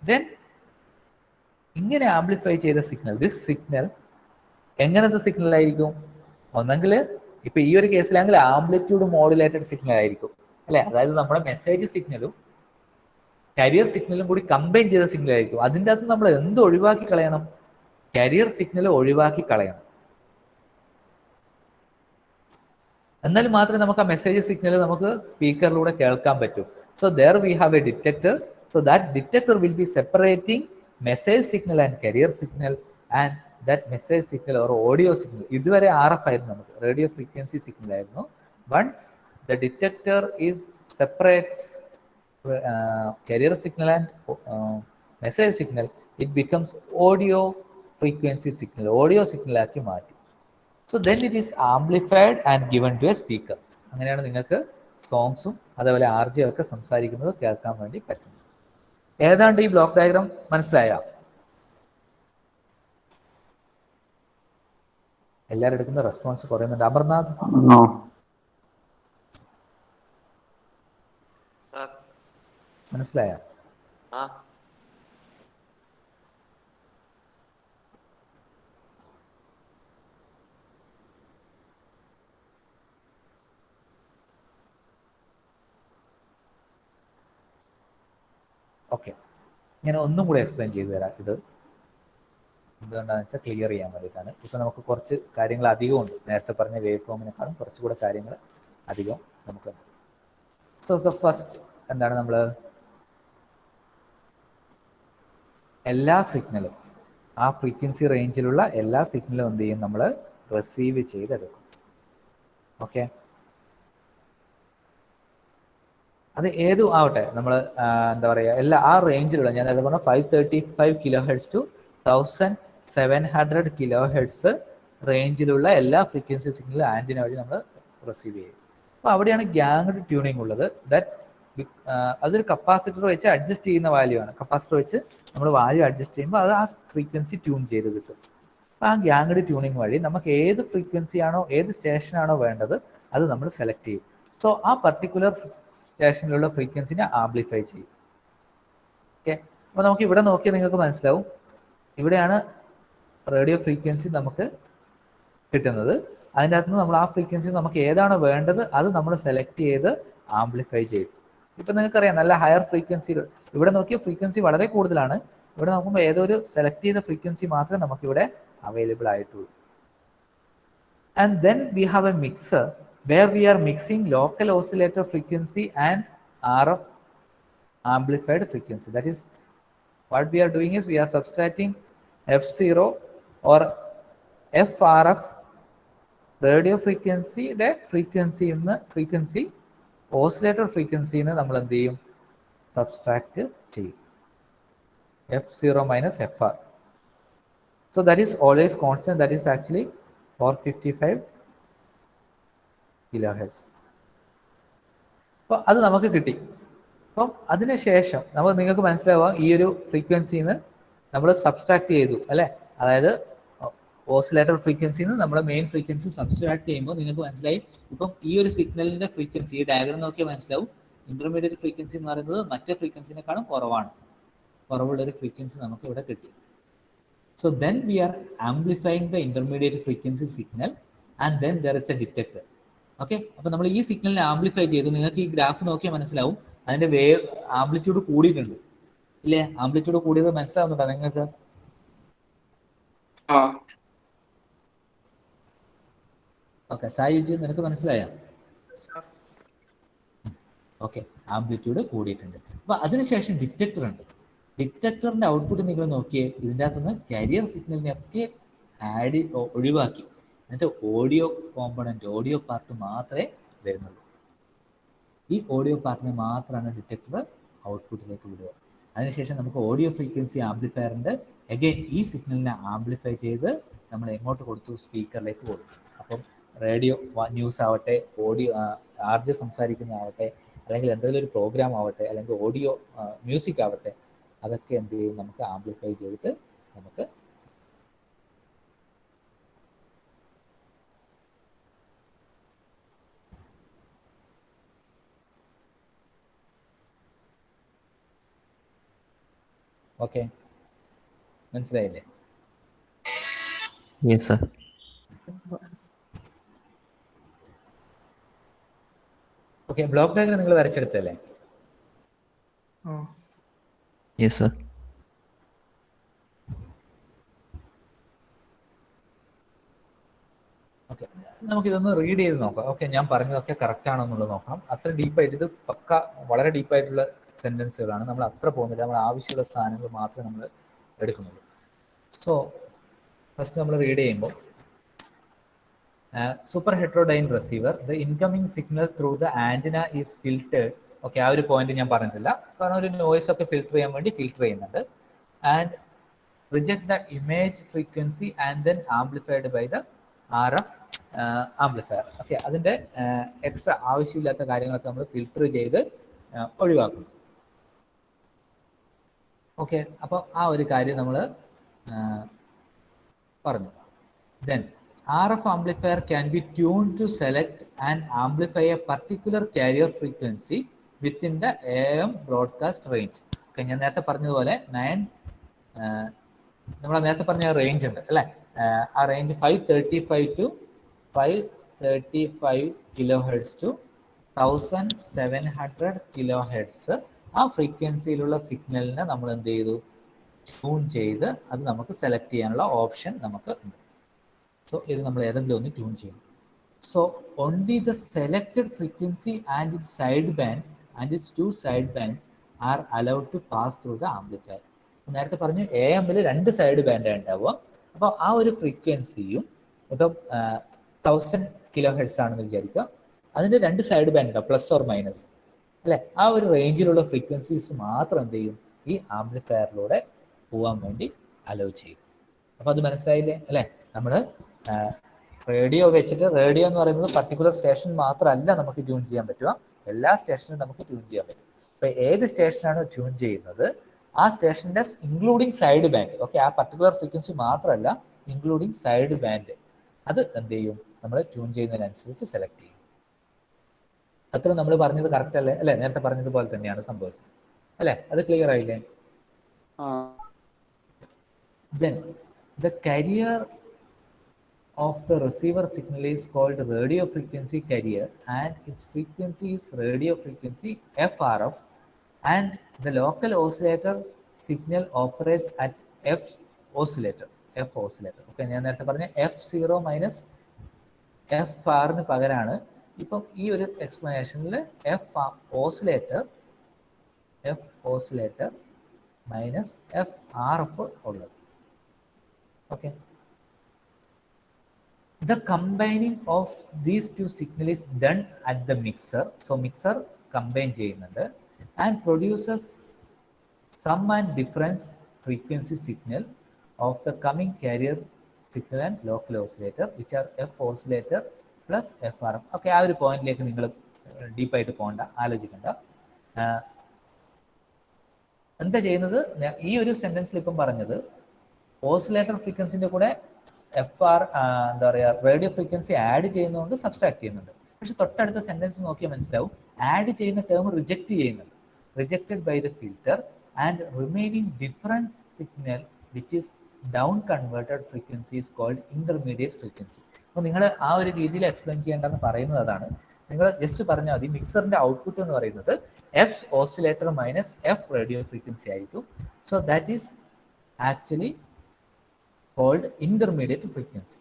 then ഇങ്ങനെ ആംപ്ലിഫൈ ചെയ്ത സിഗ്നൽ, ദിസ് സിഗ്നൽ എങ്ങനത്തെ signal ആയിരിക്കും? ഒന്നെങ്കിൽ ഇപ്പൊ ഈ ഒരു കേസിലാണെങ്കിൽ amplitude modulated signal ആയിരിക്കും അല്ലെ, അതായത് നമ്മുടെ മെസ്സേജ് സിഗ്നലും കരിയർ സിഗ്നലും കൂടി കമ്പൈൻ ചെയ്ത സിഗ്നൽ ആയിരിക്കും. അതിൻ്റെ അകത്ത് നമ്മൾ എന്ത് ഒഴിവാക്കി കളയണം? കരിയർ സിഗ്നൽ ഒഴിവാക്കി കളയണം. എന്നാൽ മാത്രമേ നമുക്ക് ആ മെസ്സേജ് സിഗ്നൽ നമുക്ക് സ്പീക്കറിലൂടെ കേൾക്കാൻ പറ്റൂ. So there we have a detector. So that detector will be separating message signal and carrier signal and that message signal or audio signal. ഇതുവരെ RF ആയിരുന്നു, നമുക്ക് റേഡിയോ ഫ്രീക്വൻസി സിഗ്നൽ ആയിരുന്നു. Once the detector is separates carrier signal and message signal, it becomes audio frequency signal, audio signal ആക്കി മാറ്റി. So then it is amplified and given to a speaker. അങ്ങനെയാണ് നിങ്ങൾക്ക് സോങ്സും അതേപോലെ RJ ഒക്കെ സംസാരിക്കുന്നത് കേൾക്കാൻ വേണ്ടി പറ്റുന്നത്. ഏതാണ്ട് ഈ ബ്ലോക്ക് ഡയഗ്രാം മനസ്സിലായോ? എല്ലാവരും എടുക്കുന്ന റെസ്പോൺസ് കുറയുന്നുണ്ട്. അമർനാഥ് മനസ്സിലായോ? ഓക്കെ, ഞാൻ ഒന്നും കൂടെ എക്സ്പ്ലെയിൻ ചെയ്തു തരാം. ഇത് എന്തുകൊണ്ടാണെന്ന് വെച്ചാൽ ക്ലിയർ ചെയ്യാൻ വേണ്ടിയിട്ടാണ്. ഇപ്പം നമുക്ക് കുറച്ച് കാര്യങ്ങൾ അധികമുണ്ട്, നേരത്തെ പറഞ്ഞ വേവ് ഫോമിനെക്കാളും കുറച്ചുകൂടെ കാര്യങ്ങൾ അധികം നമുക്കുണ്ട്. സോ ഫസ്റ്റ് എന്താണ്, നമ്മൾ എല്ലാ സിഗ്നലും ആ ഫ്രീക്വൻസി റേഞ്ചിലുള്ള എല്ലാ സിഗ്നലും എന്ത് ചെയ്യും, നമ്മൾ റിസീവ് ചെയ്തെടുക്കും. ഓക്കെ, അത് ഏതും ആവട്ടെ, നമ്മൾ എന്താ പറയുക, എല്ലാ ആ റേഞ്ചിലുള്ള, ഞാൻ അത് പറഞ്ഞ 535 kilo hertz to 1700 kilo hertz റേഞ്ചിലുള്ള എല്ലാ ഫ്രീക്വൻസി സിഗ്നലും ആന്റിന വഴി നമ്മൾ റിസീവ് ചെയ്യും. അപ്പോൾ അവിടെയാണ് ഗ്യാങ്ഡ് ട്യൂണിങ് ഉള്ളത്. ദാറ്റ് അതൊരു കപ്പാസിറ്റർ വെച്ച് അഡ്ജസ്റ്റ് ചെയ്യുന്ന വാല്യൂ ആണ്. കപ്പാസിറ്റർ വെച്ച് നമ്മൾ വാല്യൂ അഡ്ജസ്റ്റ് ചെയ്യുമ്പോൾ അത് ആ ഫ്രീക്വൻസി ട്യൂൺ ചെയ്ത് കിട്ടും. അപ്പോൾ ആ ഗ്യാങ്ഡ് ട്യൂണിങ് വഴി നമുക്ക് ഏത് ഫ്രീക്വൻസി ആണോ, ഏത് സ്റ്റേഷനാണോ വേണ്ടത് അത് നമ്മൾ സെലക്ട് ചെയ്യും. സോ ആ പർട്ടിക്കുലർ സ്റ്റേഷനിലുള്ള ഫ്രീക്വൻസിനെ ആംപ്ലിഫൈ ചെയ്യും. ഓക്കെ, അപ്പോൾ നമുക്ക് ഇവിടെ നോക്കിയാൽ നിങ്ങൾക്ക് മനസ്സിലാവും, ഇവിടെയാണ് റേഡിയോ ഫ്രീക്വൻസി നമുക്ക് കിട്ടുന്നത്. അതിൻ്റെ അകത്ത് നമ്മൾ ആ ഫ്രീക്വൻസി നമുക്ക് ഏതാണോ വേണ്ടത് അത് നമ്മൾ സെലക്ട് ചെയ്ത് ആംപ്ലിഫൈ ചെയ്യും. ഇപ്പം നിങ്ങൾക്കറിയാം, നല്ല ഹയർ ഫ്രീക്വൻസി, ഇവിടെ നോക്കിയ ഫ്രീക്വൻസി വളരെ കൂടുതലാണ്. ഇവിടെ നോക്കുമ്പോൾ ഏതൊരു സെലക്ട് ചെയ്ത ഫ്രീക്വൻസി മാത്രമേ നമുക്കിവിടെ അവൈലബിൾ ആയിട്ടുള്ളൂ. And then we have A mixer where we are mixing local oscillator frequency and RF amplified frequency. That is, what we are doing is we are subtracting F0 or FRF radio frequency യുടെ frequency എന്ന് frequency oscillator ഫ്രീക്വൻസിന്ന് നമ്മൾ എന്ത് ചെയ്യും, subtract ചെയ്യും. F0 minus FR. So that is always constant. That is actually 455 kilo hertz. അപ്പോൾ അത് നമുക്ക് കിട്ടി. അപ്പം അതിനുശേഷം നിങ്ങൾക്ക് മനസ്സിലാവുക, ഈ ഒരു ഫ്രീക്വൻസിന്ന് നമ്മൾ സബ്സ്ട്രാക്ട് ചെയ്തു അല്ലേ, അതായത് ഓസിലേറ്റർ ഫ്രീക്വൻസിന്ന് നമ്മൾ മെയിൻ ഫ്രീക്വൻസി സബ്സ്ട്രാക്ട് ചെയ്യുമ്പോൾ നിങ്ങൾക്ക് മനസ്സിലായി, ഇപ്പം ഈ ഒരു സിഗ്നലിന്റെ ഫ്രീക്വൻസി, ഈ ഡയഗ്രം നോക്കിയാൽ മനസ്സിലാവും, ഇന്റർമീഡിയറ്റ് ഫ്രീക്വൻസി എന്ന് പറയുന്നത് മറ്റേ ഫ്രീക്വൻസിനേക്കാളും കുറവാണ്. കുറവുള്ളൊരു ഫ്രീക്വൻസി നമുക്ക് ഇവിടെ കിട്ടി. So then we are amplifying the intermediate frequency signal and then there is a detector. Okay, അപ്പൊ നമ്മൾ ഈ സിഗ്നലിനെ ആംപ്ലിഫൈ ചെയ്തു. നിങ്ങൾക്ക് ഈ ഗ്രാഫ് നോക്കിയാൽ മനസ്സിലാവും, അതിന്റെ വേവ് ആംപ്ലിറ്റ്യൂഡ് കൂടിയിട്ടുണ്ട് ഇല്ലേ? ആംപ്ലിറ്റ്യൂഡ് കൂടിയത് മനസ്സിലാവുന്നുണ്ടോ നിങ്ങൾക്ക്? ഓക്കെ, സായിജി നിനക്ക് മനസ്സിലായോ? ഓക്കെ, ആംപ്ലിറ്റ്യൂഡ് കൂടിയിട്ടുണ്ട്. അപ്പൊ അതിനുശേഷം ഡിറ്റക്ടർ ഉണ്ട്. ഡിറ്റക്ടറിന്റെ ഔട്ട്പുട്ട് നിങ്ങൾ നോക്കിയേ, ഇതിൻ്റെ അകത്തുനിന്ന് കാരിയർ സിഗ്നലിനെ ഒക്കെ ഒഴിവാക്കി, എന്നിട്ട് ഓഡിയോ കോമ്പണന്റ്, ഓഡിയോ പാർട്ട് മാത്രമേ വരുന്നുള്ളൂ. ഈ ഓഡിയോ പാർട്ടിനെ മാത്രമാണ് ഡിറ്റക്ടർ ഔട്ട്പുട്ടിലേക്ക് വിടുക. അതിനുശേഷം നമുക്ക് ഓഡിയോ ഫ്രീക്വൻസി ആംപ്ലിഫയർ ഉണ്ട്. അഗെയിൻ ഈ സിഗ്നലിനെ ആംപ്ലിഫൈ ചെയ്ത് നമ്മൾ എങ്ങോട്ട് കൊടുത്തു? സ്പീക്കറിലേക്ക് കൊടുത്തു. അപ്പം റേഡിയോ ന്യൂസ് ആവട്ടെ, ഓഡിയോ ആർജെ സംസാരിക്കുന്നതാവട്ടെ, അല്ലെങ്കിൽ എന്തെങ്കിലും ഒരു പ്രോഗ്രാം ആവട്ടെ, അല്ലെങ്കിൽ ഓഡിയോ മ്യൂസിക് ആവട്ടെ, അതൊക്കെ എന്ത് ചെയ്യും? നമുക്ക് ആംപ്ലിഫൈ ചെയ്തിട്ട് നമുക്ക് ഓക്കെ, മനസ്സിലായില്ലേ? Yes, sir. Okay, block diagram നിങ്ങൾ വരച്ചെടുത്തല്ലേ? Yes, sir. ഓക്കെ, നമുക്കിതൊന്ന് റീഡ് ചെയ്ത് നോക്കാം. ഓക്കെ, ഞാൻ പറഞ്ഞതൊക്കെ കറക്റ്റ് ആണോ എന്നുള്ളത് നോക്കണം. അത്ര ഡീപ്പായിട്ട്, ഇത് പക്ക വളരെ ഡീപ്പായിട്ടുള്ള സെന്റൻസുകളാണ്. നമ്മൾ അത്ര പോകുന്നില്ല, നമ്മൾ ആവശ്യമുള്ള സാധനങ്ങൾ മാത്രമേ നമ്മൾ എടുക്കുന്നുള്ളൂ. സോ ഫസ്റ്റ് നമ്മൾ റീഡ് ചെയ്യുമ്പോൾ super heterodyne receiver, the incoming signal through the antenna is filtered. Okay, ആ ഒരു പോയിന്റ് ഞാൻ പറഞ്ഞിട്ടില്ല, കാരണം ഒരു നോയ്സ് ഒക്കെ ഫിൽറ്റർ ചെയ്യാൻ വേണ്ടി ഫിൽറ്റർ ചെയ്യുന്നുണ്ട്. And reject the image frequency and then amplified by the RF amplifier. Okay, അതിൻ്റെ എക്സ്ട്രാ ആവശ്യമില്ലാത്ത കാര്യങ്ങളൊക്കെ നമ്മൾ ഫിൽറ്റർ ചെയ്ത് ഒഴിവാക്കുന്നു. ഓക്കെ, അപ്പോൾ ആ ഒരു കാര്യം നമ്മൾ പറഞ്ഞു. Then RF amplifier can be tuned to select and amplify a particular carrier frequency within the AM broadcast range. Okay, ഞാൻ നേരത്തെ പറഞ്ഞതുപോലെ നമ്മൾ നേരത്തെ പറഞ്ഞ റേഞ്ച് ഉണ്ട് അല്ലേ? ആ range 535 to 535 kilo hertz to 1700 kilo hertz. ആ ഫ്രീക്വൻസിയിലുള്ള സിഗ്നലിനെ നമ്മൾ എന്ത് ചെയ്തു? ട്യൂൺ ചെയ്ത് അത് നമുക്ക് സെലക്ട് ചെയ്യാനുള്ള ഓപ്ഷൻ നമുക്ക് ഉണ്ട്. സോ ഇത് നമ്മൾ ഏതെങ്കിലും ഒന്ന് ട്യൂൺ ചെയ്യും. So only the selected frequency and its side bands and its 2 side bands are allowed to pass through the amplifier. നേരത്തെ പറഞ്ഞു AM-ൽ 2 സൈഡ് ബാൻഡാണ് ഉണ്ടാവുക. അപ്പോൾ ആ ഒരു ഫ്രീക്വൻസിയും ഇപ്പം 1000 കിലോ ഹെർട്സ് ആണെന്ന് വിചാരിക്കുക, അതിൻ്റെ 2 സൈഡ് ബാൻഡ് ഉണ്ടാവും, പ്ലസ് ഓർ മൈനസ് അല്ലേ? ആ ഒരു റേഞ്ചിലുള്ള ഫ്രീക്വൻസീസ് മാത്രം എന്ത് ചെയ്യും? ഈ ആംപ്ലിഫയറിലൂടെ പോകാൻ വേണ്ടി അലോ ചെയ്യും. അപ്പോൾ അത് മനസ്സിലായില്ലേ അല്ലേ? നമ്മൾ റേഡിയോ വെച്ചിട്ട്, റേഡിയോ എന്ന് പറയുന്നത് പർട്ടിക്കുലർ സ്റ്റേഷൻ മാത്രമല്ല നമുക്ക് ട്യൂൺ ചെയ്യാൻ പറ്റുക, എല്ലാ സ്റ്റേഷനും നമുക്ക് ട്യൂൺ ചെയ്യാൻ പറ്റും. അപ്പോൾ ഏത് സ്റ്റേഷനാണ് ട്യൂൺ ചെയ്യുന്നത്, ആ സ്റ്റേഷൻ്റെ ഇൻക്ലൂഡിങ് സൈഡ് ബാൻഡ്, ഓക്കെ, ആ പർട്ടിക്കുലർ ഫ്രീക്വൻസി മാത്രമല്ല ഇൻക്ലൂഡിങ് സൈഡ് ബാൻഡ്, അത് എന്ത് ചെയ്യും? നമ്മൾ ട്യൂൺ ചെയ്യുന്നതിനനുസരിച്ച് സെലക്ട് ചെയ്യും. അത്ര നമ്മൾ പറഞ്ഞത് കറക്റ്റ് അല്ലേ? അല്ലേ, നേരത്തെ പറഞ്ഞതുപോലെ തന്നെയാണ് സംഭവിച്ചത് അല്ലേ? അത് ക്ലിയർ ആയില്ലേ? Then the carrier of the receiver signal is called radio frequency carrier and its frequency is radio frequency FRF, and the local oscillator signal operates at F oscillator. Okay, ഞാൻ നേരത്തെ പറഞ്ഞ F0 മൈനസ് FR പകരമാണ് ഇപ്പം ഈ ഒരു എക്സ്പ്ലനേഷനിൽ F oscillator minus FRF ഉള്ളത്. Okay. The combining of these two signals is done at the mixer. So mixer combine ചെയ്യുന്നുണ്ട് and produces sum and difference frequency signal of the coming carrier signal and local oscillator, which are F oscillator plus FRF. Okay, ആ ഒരു പോയിന്റിലേക്ക് നിങ്ങൾ ഡീപ്പായിട്ട് പോകണ്ട, ആലോചിക്കണ്ട. എന്താ ചെയ്യുന്നത്? ഈ ഒരു സെന്റൻസിൽ ഇപ്പം പറഞ്ഞത് ഓസിലേറ്റർ ഫ്രീക്വൻസിന്റെ കൂടെ എന്താ പറയുക, റേഡിയോ ഫ്രീക്വൻസി ആഡ് ചെയ്യുന്നതുകൊണ്ട് സബ്സ്ട്രാക്ട് ചെയ്യുന്നുണ്ട്. പക്ഷെ തൊട്ടടുത്ത സെന്റൻസ് നോക്കിയാൽ മനസ്സിലാവും, ആഡ് ചെയ്യുന്ന ടേം റിജക്ട് ചെയ്യുന്നുണ്ട്. Rejected by the filter and remaining difference signal which is down converted frequency is called intermediate frequency. അപ്പോൾ നിങ്ങൾ ആ ഒരു രീതിയിൽ എക്സ്പ്ലെയിൻ ചെയ്യേണ്ടതെന്ന് പറയുന്നത് അതാണ്. നിങ്ങൾ ജസ്റ്റ് പറഞ്ഞാൽ മതി, മിക്സറിന്റെ ഔട്ട്പുട്ട് എന്ന് പറയുന്നത് F oscillator minus F radio frequency ആയിരിക്കും. So that is actually called intermediate frequency.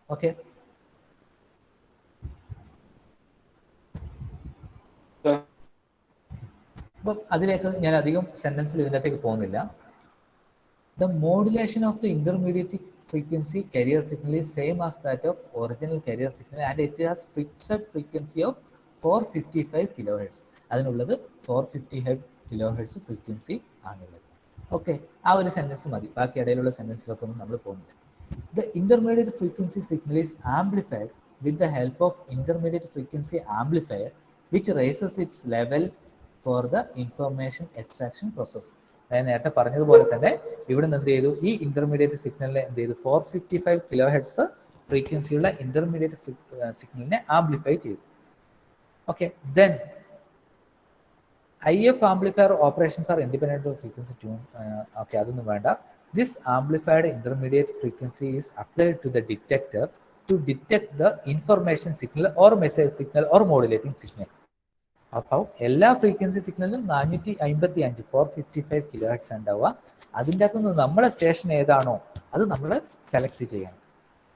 Okay. അപ്പം അതിലേക്ക് ഞാൻ അധികം സെൻറ്റൻസിൽ ഇതിനകത്തേക്ക് പോകുന്നില്ല. The modulation of the intermediate frequency carrier signal is same as that of original carrier signal and it has fixed frequency of 455 kilohertz. അതിനുള്ളത് 455 kilohertz frequency ആണുള്ളത്. Okay, ആ ഒരു sentence മതി, ബാക്കി ഇടയിലുള്ള സെൻറ്റൻസിലൊക്കെ ഒന്നും നമ്മൾ പോകുന്നില്ല. The intermediate frequency signal is amplified with the help of intermediate frequency amplifier which raises its level for the information extraction process. ഞാൻ നേരത്തെ പറഞ്ഞതുപോലെ തന്നെ ഇവിടെ നിന്ന് എന്ത് ചെയ്തു, ഈ ഇന്റർമീഡിയറ്റ് സിഗ്നലിനെ എന്ത് ചെയ്തു, 455 കിലോ ഹെർട്സ് ഫ്രീക്വൻസിയുള്ള ഇന്റർമീഡിയറ്റ് സിഗ്നലിനെ ആംപ്ലിഫൈ ചെയ്തു. Okay, then IF amplifier operations are independent of frequency tune. Okay, അതൊന്നും വേണ്ട. This amplified intermediate frequency is applied to the detector to detect the information signal or message signal or modulating signal. അപ്പോൾ എല്ലാ frequency സിഗ്നലിലും 455 455 kilo hertz ഉണ്ടാവുക. അതിൻ്റെ അകത്തുനിന്ന് നമ്മളെ station ഏതാണോ അത് നമ്മൾ സെലക്ട് ചെയ്യണം.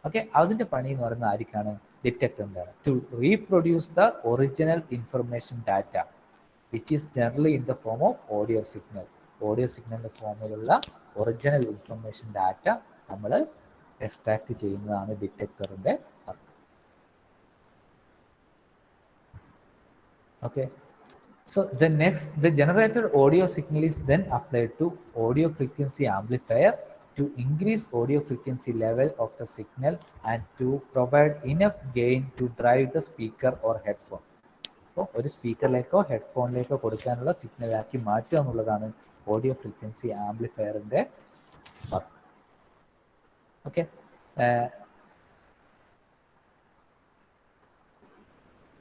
ഓക്കെ, അതിൻ്റെ പണി എന്ന് പറയുന്നത് ആയിരിക്കാണ്, ഡിറ്റക്ടറിൻ്റെയാണ്. To reproduce the original information data which is generally in the form of audio signal. Audio സിഗ്നലിൻ്റെ ഫോമിലുള്ള ഒറിജിനൽ ഇൻഫർമേഷൻ ഡാറ്റ നമ്മൾ എക്സ്ട്രാക്ട് ചെയ്യുന്നതാണ് ഡിറ്റക്ടറിൻ്റെ work. Okay, so the generated audio signal is then applied to audio frequency amplifier to increase audio frequency level of the signal and to provide enough gain to drive the speaker or headphone. അപ്പോൾ ഒരു സ്പീക്കറിലേക്കോ ഹെഡ്ഫോണിലേക്കോ കൊടുക്കാനുള്ള സിഗ്നലാക്കി മാറ്റുക എന്നുള്ളതാണ് audio frequency ആംപ്ലിഫയറിൻ്റെ work. Okay,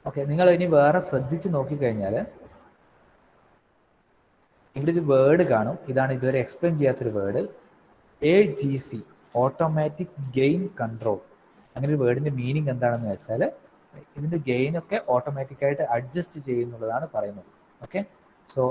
okay, നിങ്ങൾ ഇനി വേറെ ശ്രദ്ധിച്ച് നോക്കിക്കഴിഞ്ഞാൽ ഇവിടെ ഒരു വേർഡ് കാണും. ഇതാണ് ഇതുവരെ എക്സ്പ്ലെയിൻ ചെയ്യാത്തൊരു word, AGC, automatic gain control. അങ്ങനെ ഒരു വേർഡിന്റെ മീനിങ് എന്താണെന്ന് വെച്ചാൽ ഇതിന്റെ ഗെയിനൊക്കെ ഓട്ടോമാറ്റിക്കായിട്ട് അഡ്ജസ്റ്റ് ചെയ്യുന്നുള്ളതാണ് പറയുന്നത്. Okay, so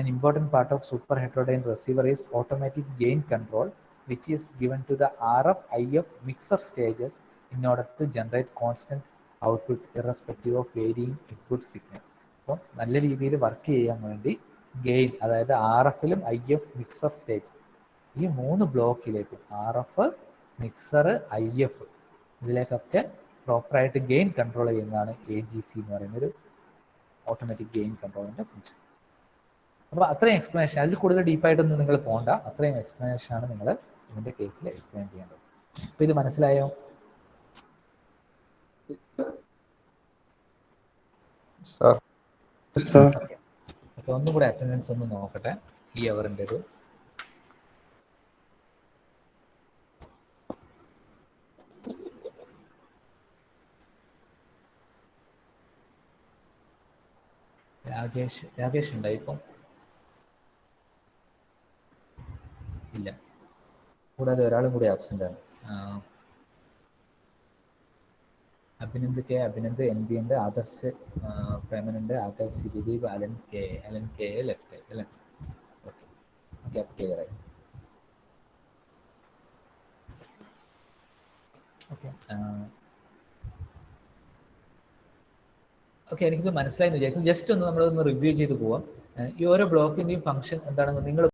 an important part of super heterodyne receiver is automatic gain control which is given to the RF IF mixer stages in order to generate constant output irrespective of varying input signal. അപ്പോൾ നല്ല രീതിയിൽ work ചെയ്യാൻ വേണ്ടി gain, അതായത് RF-ലും IF mixer stage, ഈ 3 ബ്ലോക്കിലേക്കും RF mixer IF ഇതിലേക്കൊക്കെ പ്രോപ്പറായിട്ട് gain control ചെയ്യുന്നതാണ് AGC എന്ന് പറയുന്നൊരു ഓട്ടോമാറ്റിക് ഗെയിൻ കൺട്രോളിൻ്റെ ഫംഗ്ഷൻ. അപ്പോൾ അത്രയും എക്സ്പ്ലനേഷൻ, അതിൽ കൂടുതൽ ഡീപ്പായിട്ടൊന്നും നിങ്ങൾ പോകണ്ട, അത്രയും എക്സ്പ്ലനേഷനാണ് നിങ്ങൾ ഇതിൻ്റെ കേസിൽ എക്സ്പ്ലെയിൻ ചെയ്യേണ്ടത്. അപ്പോൾ ഇത് മനസ്സിലായോ? ഒന്നും കൂടെ അറ്റൻഡൻസ് ഒന്ന് നോക്കട്ടെ ഈ അവറിൻ്റെത്. രാകേഷ് ഉണ്ടായി ഇപ്പം? ഇല്ല, കൂടാതെ ഒരാളും കൂടി ആബ്സെൻ്റ് ആണ്. അഭിനന്ദ് കെ, അഭിനന്ദ് NB ഉണ്ട്, ആദർശ് പ്രേമനുണ്ട്, Akash Dileep, Alan K left അല്ലേ? ഓക്കെ, ഓക്കെ, അപ്പോൾ ക്ലിയർ ആയി. ഓക്കെ, ഓക്കെ, എനിക്കിത് മനസ്സിലായി എന്ന് വിചാരിക്കും. ജസ്റ്റ് ഒന്ന് നമ്മളൊന്ന് റിവ്യൂ ചെയ്ത് പോവാം. ഈ ഓരോ ബ്ലോക്കിൻ്റെയും ഫംഗ്ഷൻ എന്താണെന്ന് നിങ്ങൾ